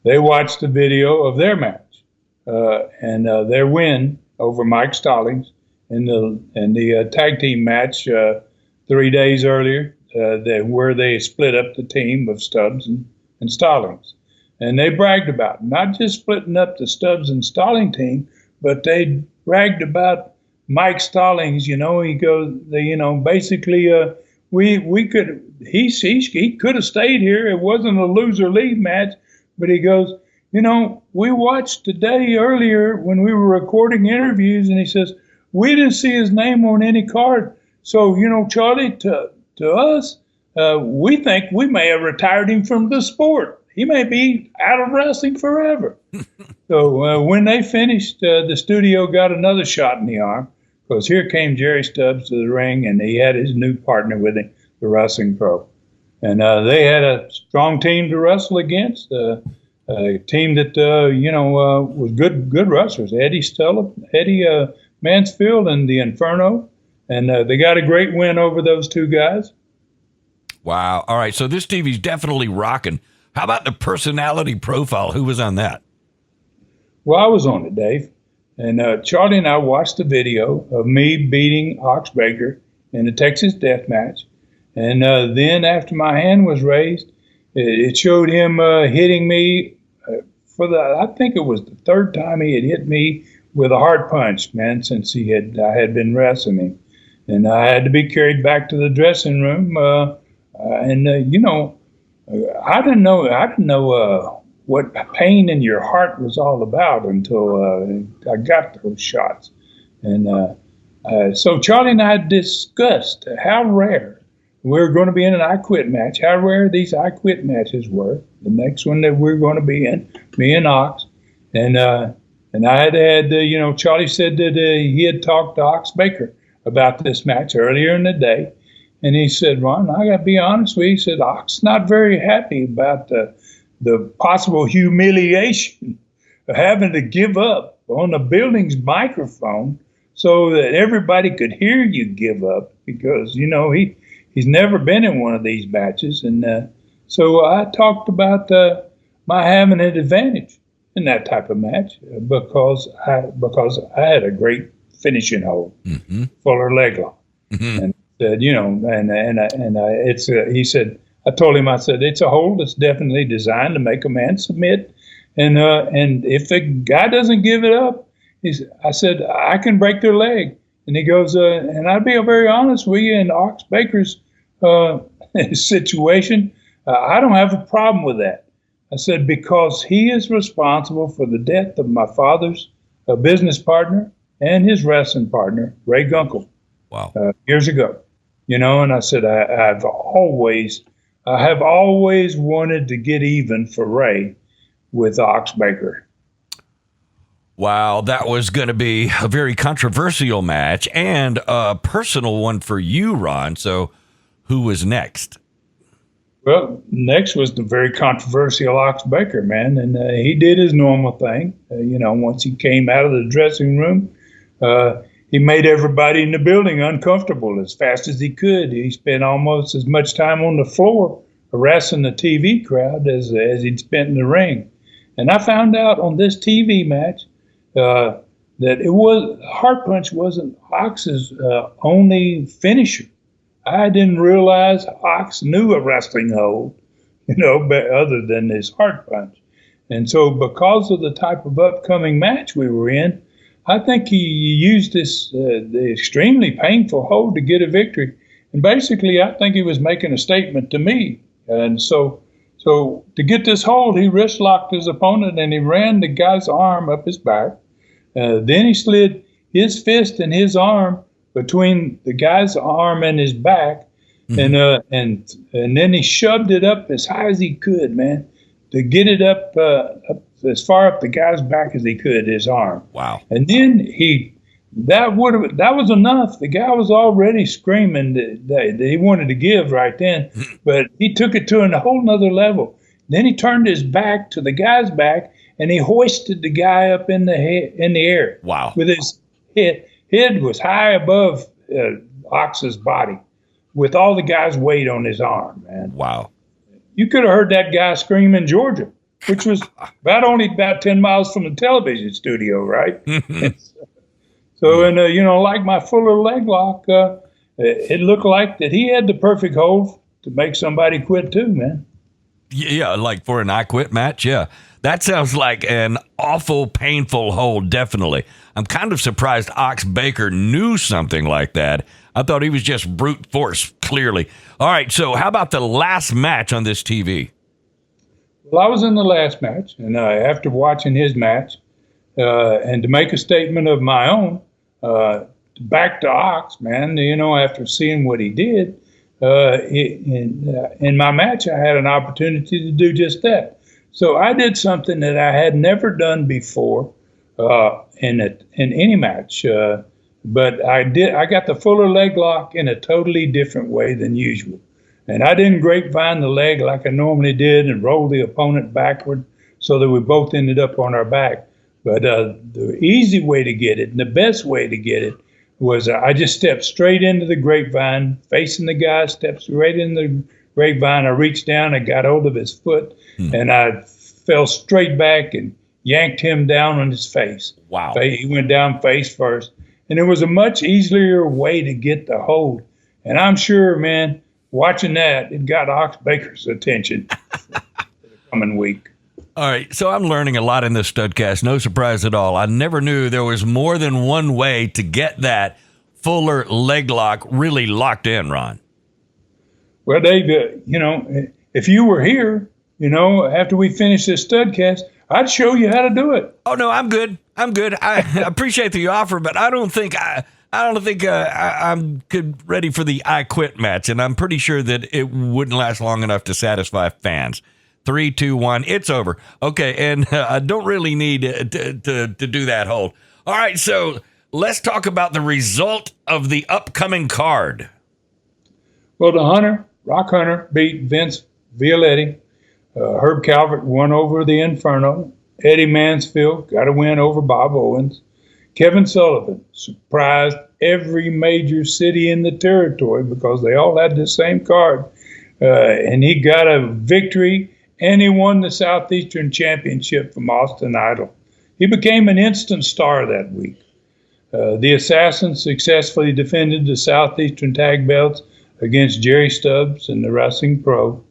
they watched the video of their match and their win over Mike Stallings in the tag team match 3 days earlier, where they split up the team of Stubbs and Stallings. And they bragged about not just splitting up the Stubbs and Stallings team, but they bragged about Mike Stallings. He goes, basically, we could, he could have stayed here. It wasn't a loser leave match, but he goes, we watched today earlier when we were recording interviews, and he says, we didn't see his name on any card. So, Charlie, to us, we think we may have retired him from the sport. He may be out of wrestling forever. So when they finished, the studio got another shot in the arm, because here came Jerry Stubbs to the ring, and he had his new partner with him, the Wrestling Pro. And they had a strong team to wrestle against, a team that, was good wrestlers. Eddie Mansfield and the Inferno. And they got a great win over those two guys. Wow. All right. So this TV's definitely rocking. How about the personality profile? Who was on that? Well, I was on it, Dave. And Charlie and I watched the video of me beating Ox Baker in the Texas Death Match. And then after my hand was raised, it showed him hitting me I think it was the third time he had hit me with a hard punch, man, since I had been wrestling him. And I had to be carried back to the dressing room. I didn't know what pain in your heart was all about until I got those shots. And so Charlie and I discussed how rare we were going to be in an I Quit match, how rare these I Quit matches were. The next one that we were going to be in, me and Ox. And I had Charlie said that he had talked to Ox Baker about this match earlier in the day. And he said, Ron, I got to be honest with you. He said, Ox not very happy about the possible humiliation of having to give up on the building's microphone so that everybody could hear you give up, because, he's never been in one of these matches. And so I talked about my having an advantage in that type of match because I had a great finishing hold, fuller leg lock. And said, he said, I told him, I said, it's a hold that's definitely designed to make a man submit. And if the guy doesn't give it up, I said, I can break their leg. And he goes, and I'll be very honest with you, in Ox Baker's situation, I don't have a problem with that. I said, because he is responsible for the death of my father's business partner and his wrestling partner, Ray Gunkel. Wow. Years ago. And I said, I have always wanted to get even for Ray with Ox Baker. Wow, that was going to be a very controversial match and a personal one for you, Ron. So who was next? Well, next was the very controversial Ox Baker, man. And he did his normal thing. Once he came out of the dressing room, he made everybody in the building uncomfortable as fast as he could. He spent almost as much time on the floor harassing the TV crowd as he'd spent in the ring. And I found out on this TV match that Heart Punch wasn't Ox's only finisher. I didn't realize Ox knew a wrestling hold, but other than his Heart Punch. And so because of the type of upcoming match we were in, I think he used the extremely painful hold to get a victory. And basically, I think he was making a statement to me. And so to get this hold, he wrist locked his opponent and he ran the guy's arm up his back. Then he slid his fist and his arm between the guy's arm and his back, and then he shoved it up as high as he could, man, to get it up as far up the guy's back as he could, his arm. Wow! And then that was enough. The guy was already screaming that he wanted to give right then, but he took it to a whole nother level. Then he turned his back to the guy's back, and he hoisted the guy up in the air. Wow! With his head was high above Ox's body, with all the guy's weight on his arm, man. Wow! You could have heard that guy scream in Georgia, which was about 10 miles from the television studio, right? So, like my Fuller leg lock, it looked like that he had the perfect hold to make somebody quit too, man. Yeah, like for an I Quit match, yeah. That sounds like an awful, painful hold, definitely. I'm kind of surprised Ox Baker knew something like that. I thought he was just brute force, clearly. All right, so how about the last match on this TV? Well, I was in the last match, and after watching his match, and to make a statement of my own, back to Ox, man, after seeing what he did, in my match, I had an opportunity to do just that. So I did something that I had never done before in any match, but I got the Fuller leg lock in a totally different way than usual. And I didn't grapevine the leg like I normally did and roll the opponent backward so that we both ended up on our back. But the easy way to get it and the best way to get it was I just stepped straight into the grapevine, facing the guy, stepped straight in the grapevine. I reached down, I got hold of his foot, and I fell straight back and yanked him down on his face. Wow. He went down face first. And it was a much easier way to get the hold. And I'm sure, man, watching that, it got Ox Baker's attention for the coming week. All right, so I'm learning a lot in this Studcast. No surprise at all. I never knew there was more than one way to get that Fuller leg lock really locked in, Ron. Well, Dave, if you were here, after we finish this Studcast, I'd show you how to do it. Oh no, I'm good. I appreciate the offer, but I don't think I'm ready for the I Quit match, and I'm pretty sure that it wouldn't last long enough to satisfy fans. 3, 2, 1, it's over. Okay, and I don't really need to do that hold. All right, so let's talk about the result of the upcoming card. Well, the Rock Hunter, beat Vince Violetti. Herb Calvert won over the Inferno. Eddie Mansfield got a win over Bob Owens. Kevin Sullivan surprised every major city in the territory because they all had the same card. And he got a victory, and he won the Southeastern Championship from Austin Idol. He became an instant star that week. The Assassins successfully defended the Southeastern Tag Belts against Jerry Stubbs and the Wrestling Pro.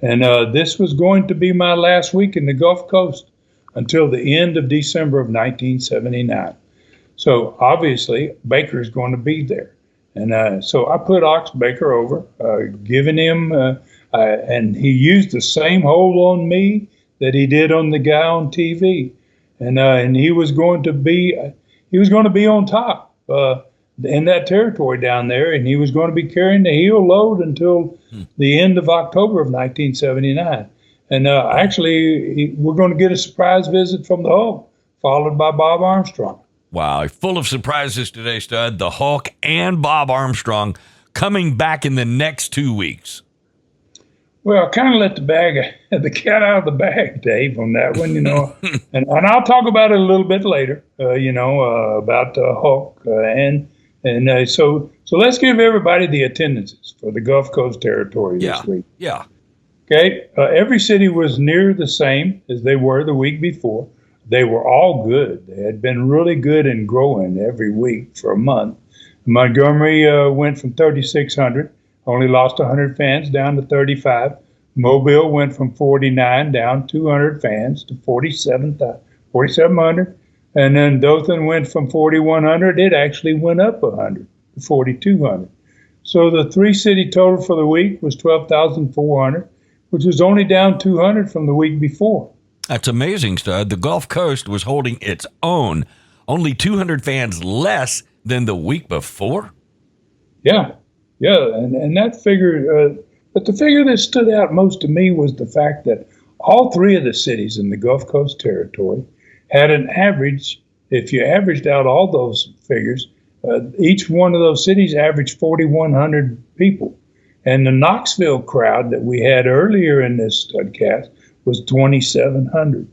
And this was going to be my last week in the Gulf Coast until the end of December of 1979. So obviously, Baker's going to be there. And so I put Ox Baker over, giving him, and he used the same hold on me that he did on the guy on TV. And he was going to be on top in that territory down there, and he was going to be carrying the heel load until the end of October of 1979. And actually, we're going to get a surprise visit from the Hulk, followed by Bob Armstrong. Wow, full of surprises today, Stud. The Hulk and Bob Armstrong coming back in the next 2 weeks. Well, I kind of let the cat out of the bag, Dave, on that one, and I'll talk about it a little bit later, about Hulk. So let's give everybody the attendances for the Gulf Coast territory this week. Yeah. Okay, every city was near the same as they were the week before. They were all good. They had been really good and growing every week for a month. Montgomery went from 3,600, only lost 100 fans, down to 35. Mobile went from 49 down 200 fans to 4,700. And then Dothan went from 4,100. It actually went up 100 to 4,200. So the three-city total for the week was 12,400, which was only down 200 from the week before. That's amazing, Stud. The Gulf Coast was holding its own, only 200 fans less than the week before. Yeah, and that figure, but the figure that stood out most to me was the fact that all three of the cities in the Gulf Coast territory had an average. If you averaged out all those figures, each one of those cities averaged 4,100 people. And the Knoxville crowd that we had earlier in this Studcast was 2,700.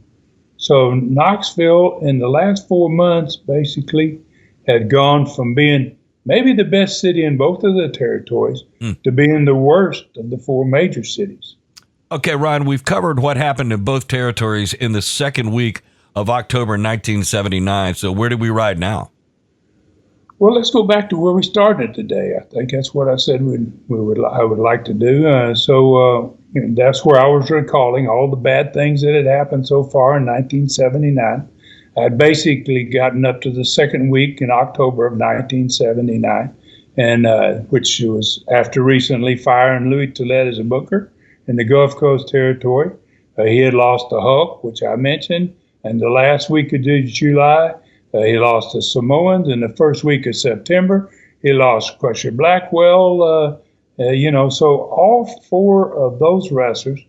So Knoxville in the last 4 months basically had gone from being maybe the best city in both of the territories to being the worst of the four major cities. Okay, Ron, we've covered what happened in both territories in the second week of October 1979. So where do we ride now? Well, let's go back to where we started today. I think that's what I said I would like to do. So that's where I was recalling all the bad things that had happened so far in 1979. I'd basically gotten up to the second week in October of 1979, and which was after recently firing Louis Tillett as a booker in the Gulf Coast territory. He had lost the Hulk, which I mentioned, and the last week of July, he lost the Samoans. In the first week of September, he lost Crusher Blackwell. So all four of those wrestlers,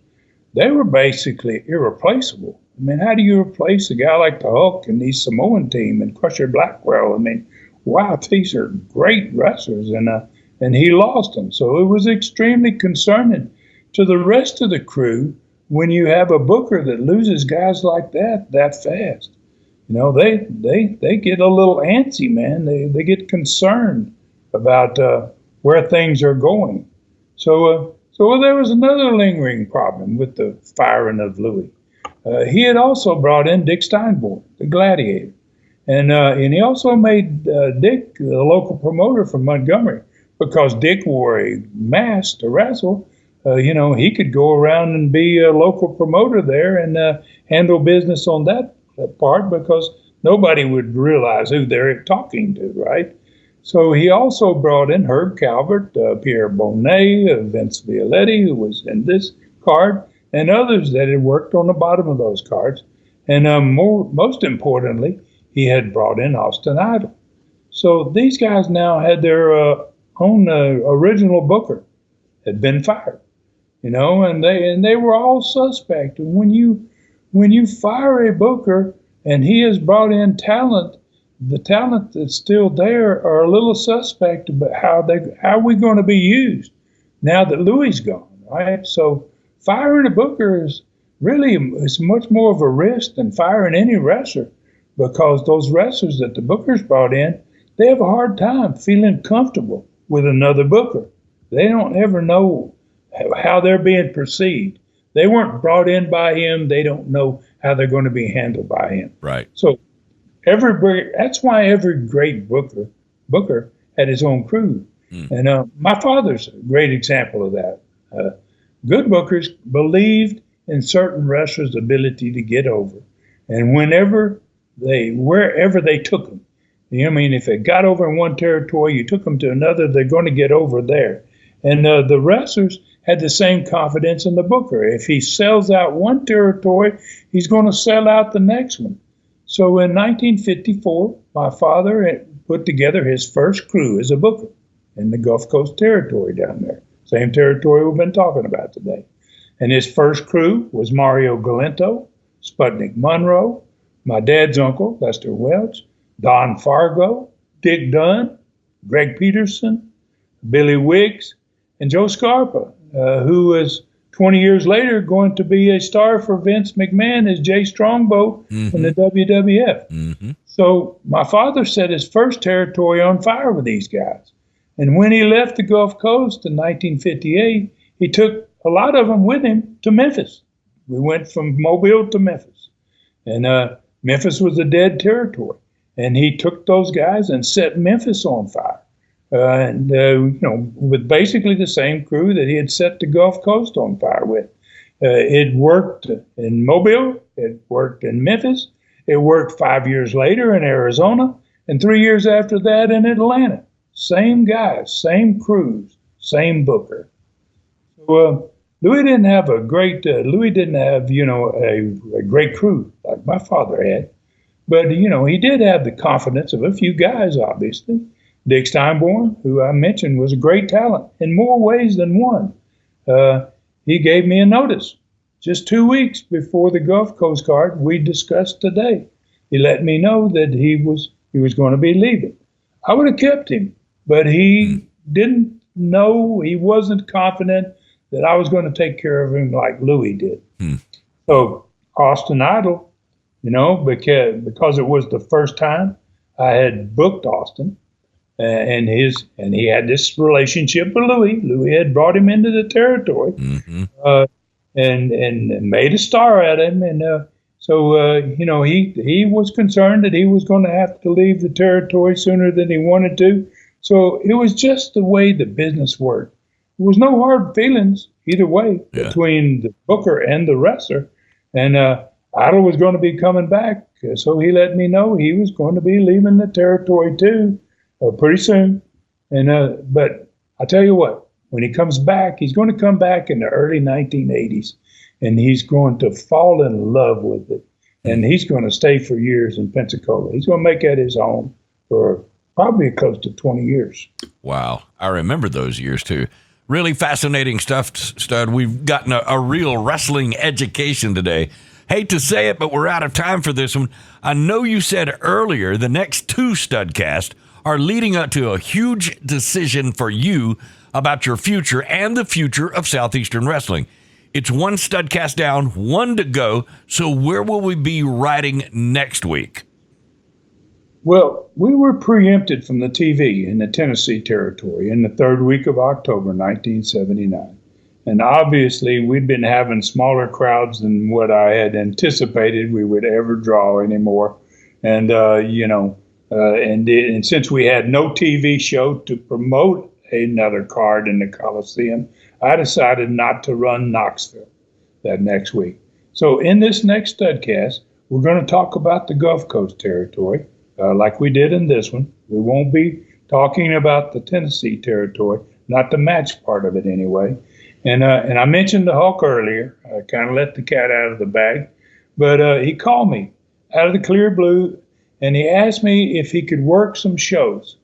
they were basically irreplaceable. I mean, how do you replace a guy like the Hulk and these Samoan team and Crusher Blackwell? I mean, wow, these are great wrestlers, and he lost them. So it was extremely concerning to the rest of the crew when you have a booker that loses guys like that fast. They get a little antsy, man. They get concerned about where things are going. So there was another lingering problem with the firing of Louis. He had also brought in Dick Steinborn, the Gladiator, and he also made Dick the local promoter from Montgomery because Dick wore a mask to wrestle. He could go around and be a local promoter there and handle business on that part because nobody would realize who they're talking to, right? So he also brought in Herb Calvert, Pierre Bonnet, Vince Violetti, who was in this card, and others that had worked on the bottom of those cards. And most importantly, he had brought in Austin Idol. So these guys now had their own original booker had been fired, and they were all suspect. And when you fire a booker and he has brought in talent, the talent that's still there are a little suspect about how we going to be used now that Louis is gone, right? So firing a booker is much more of a risk than firing any wrestler because those wrestlers that the booker's brought in, they have a hard time feeling comfortable with another booker. They don't ever know how they're being perceived. They weren't brought in by him. They don't know how they're going to be handled by him. Right. So that's why every great booker had his own crew. And my father's a great example of that. Good bookers believed in certain wrestlers' ability to get over. And wherever they took them, if they got over in one territory, you took them to another, they're going to get over there. And the wrestlers had the same confidence in the booker. If he sells out one territory, he's going to sell out the next one. So in 1954, my father put together his first crew as a booker in the Gulf Coast territory down there. Same territory we've been talking about today. And his first crew was Mario Galento, Sputnik Monroe, my dad's uncle, Lester Welch, Don Fargo, Dick Dunn, Greg Peterson, Billy Wiggs, and Joe Scarpa, who is 20 years later going to be a star for Vince McMahon as Jay Strongbow in the WWF. Mm-hmm. So my father set his first territory on fire with these guys. And when he left the Gulf Coast in 1958, he took a lot of them with him to Memphis. We went from Mobile to Memphis. And Memphis was a dead territory. And he took those guys and set Memphis on fire. With basically the same crew that he had set the Gulf Coast on fire with. It worked in Mobile. It worked in Memphis. It worked 5 years later in Arizona. And 3 years after that in Atlanta. Same guys, same crews, same booker. So Louis didn't have a great crew like my father had. But, he did have the confidence of a few guys, obviously. Dick Steinborn, who I mentioned, was a great talent in more ways than one. He gave me a notice just 2 weeks before the Gulf Coast Guard we discussed today. He let me know that he was going to be leaving. I would have kept him, but he didn't know, he wasn't confident that I was going to take care of him like Louis did. So Austin Idol, because it was the first time I had booked Austin, and he had this relationship with Louis. Louis had brought him into the territory, and made a star at him, and he was concerned that he was going to have to leave the territory sooner than he wanted to. So it was just the way the business worked. There was no hard feelings either way between the booker and the wrestler. And Idol was going to be coming back, so he let me know he was going to be leaving the territory too pretty soon. And but I tell you what, when he comes back, he's going to come back in the early 1980s, and he's going to fall in love with it. And he's going to stay for years in Pensacola. He's going to make that his home for probably close to 20 years. Wow. I remember those years too. Really fascinating stuff, Stud. We've gotten a real wrestling education today. Hate to say it, but we're out of time for this one. I know you said earlier the next two Studcast are leading up to a huge decision for you about your future and the future of Southeastern wrestling. It's one Studcast down, one to go. So where will we be riding next week? Well, we were preempted from the TV in the Tennessee territory in the third week of October, 1979. And obviously, we'd been having smaller crowds than what I had anticipated we would ever draw anymore. And, and since we had no TV show to promote another card in the Coliseum, I decided not to run Knoxville that next week. So in this next Studcast, we're going to talk about the Gulf Coast territory. Like we did in this one. We won't be talking about the Tennessee territory, not the match part of it anyway. And I mentioned the Hulk earlier. I kind of let the cat out of the bag. But he called me out of the clear blue, and he asked me if he could work some shows.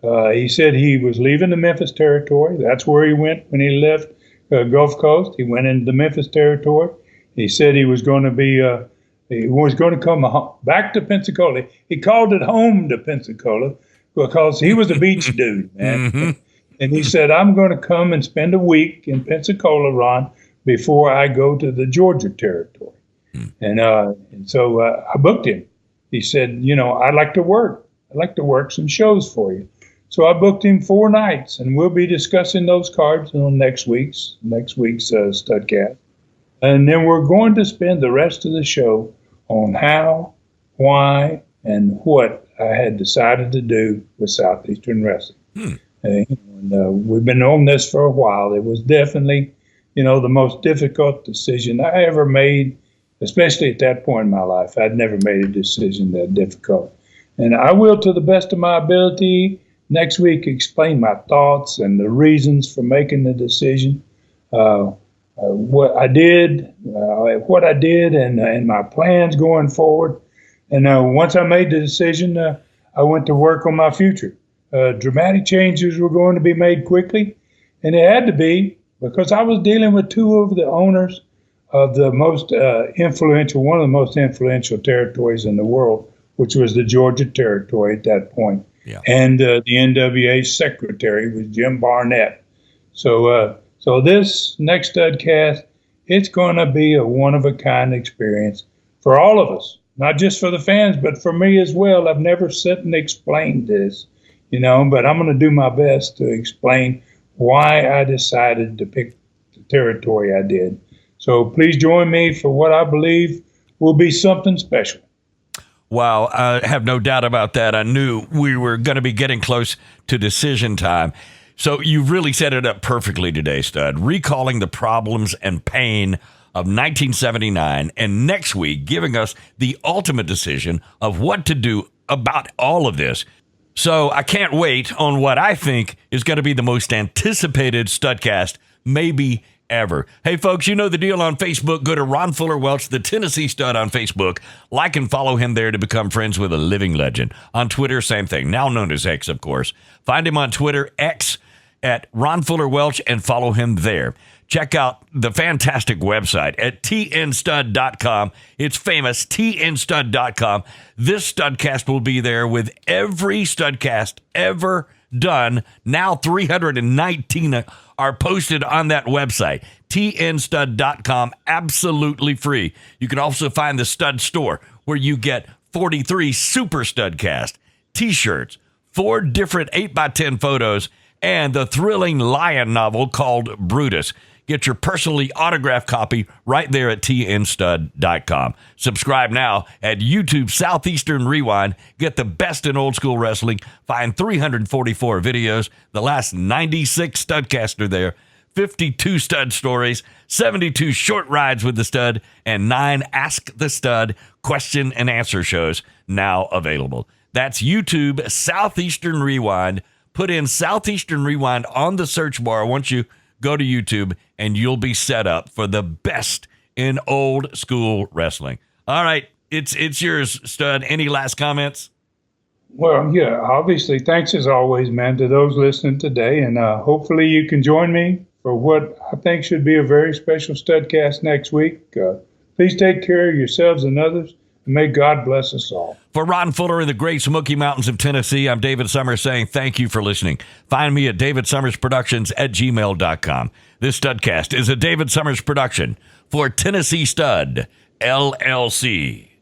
He said he was leaving the Memphis territory. That's where he went when he left Gulf Coast. He went into the Memphis territory. He said he was going to be... he was going to come back to Pensacola. He called it home to Pensacola because he was a beach dude, man. Mm-hmm. And he said, I'm going to come and spend a week in Pensacola, Ron, before I go to the Georgia territory. Mm. And so I booked him. He said, I'd like to work. I'd like to work some shows for you. So I booked him 4 nights, and we'll be discussing those cards on next week's Studcast. And then we're going to spend the rest of the show on how, why, and what I had decided to do with Southeastern wrestling. We've been on this for a while. It was definitely, the most difficult decision I ever made, especially at that point in my life. I'd never made a decision that difficult. And I will, to the best of my ability, next week explain my thoughts and the reasons for making the decision. What I did, and my plans going forward. And once I made the decision, I went to work on my future. Dramatic changes were going to be made quickly, and it had to be because I was dealing with 2 of the owners of the one of the most influential territories in the world, which was the Georgia territory at that point. Yeah. And the NWA secretary was Jim Barnett. So this next Studcast, it's going to be a one-of-a-kind experience for all of us, not just for the fans, but for me as well. I've never sat and explained this, but I'm going to do my best to explain why I decided to pick the territory I did. So please join me for what I believe will be something special. Wow, I have no doubt about that. I knew we were going to be getting close to decision time. So you've really set it up perfectly today, Stud, recalling the problems and pain of 1979, and next week giving us the ultimate decision of what to do about all of this. So I can't wait on what I think is going to be the most anticipated Studcast maybe ever. Hey, folks, you know the deal on Facebook. Go to Ron Fuller Welch, the Tennessee Stud on Facebook. Like and follow him there to become friends with a living legend. On Twitter, same thing. Now known as X, of course. Find him on Twitter, X, at Ron Fuller Welch, and follow him there. Check out the fantastic website at tnstud.com. It's famous, tnstud.com. This Studcast will be there with every Studcast ever done. Now 319 are posted on that website, tnstud.com, absolutely free. You can also find the Stud Store, where you get 43 Super Studcast t-shirts, 4 different 8x10 photos, and the thrilling lion novel called Brutus. Get your personally autographed copy right there at tnstud.com. Subscribe now at YouTube Southeastern Rewind. Get the best in old school wrestling. Find 344 videos. The last 96 Studcasts are there. 52 Stud stories, 72 short rides with the Stud, and 9 Ask the Stud question and answer shows now available. That's YouTube Southeastern Rewind. Put in Southeastern Rewind on the search bar once you go to YouTube, and you'll be set up for the best in old school wrestling. All right, it's yours, Stud. Any last comments? Well, yeah, obviously, thanks as always, man, to those listening today. And hopefully you can join me for what I think should be a very special Studcast next week. Please take care of yourselves and others, and may God bless us all. For Ron Fuller in the Great Smoky Mountains of Tennessee, I'm David Summers saying thank you for listening. Find me at davidsummersproductions@gmail.com. This Studcast is a David Summers production for Tennessee Stud, LLC.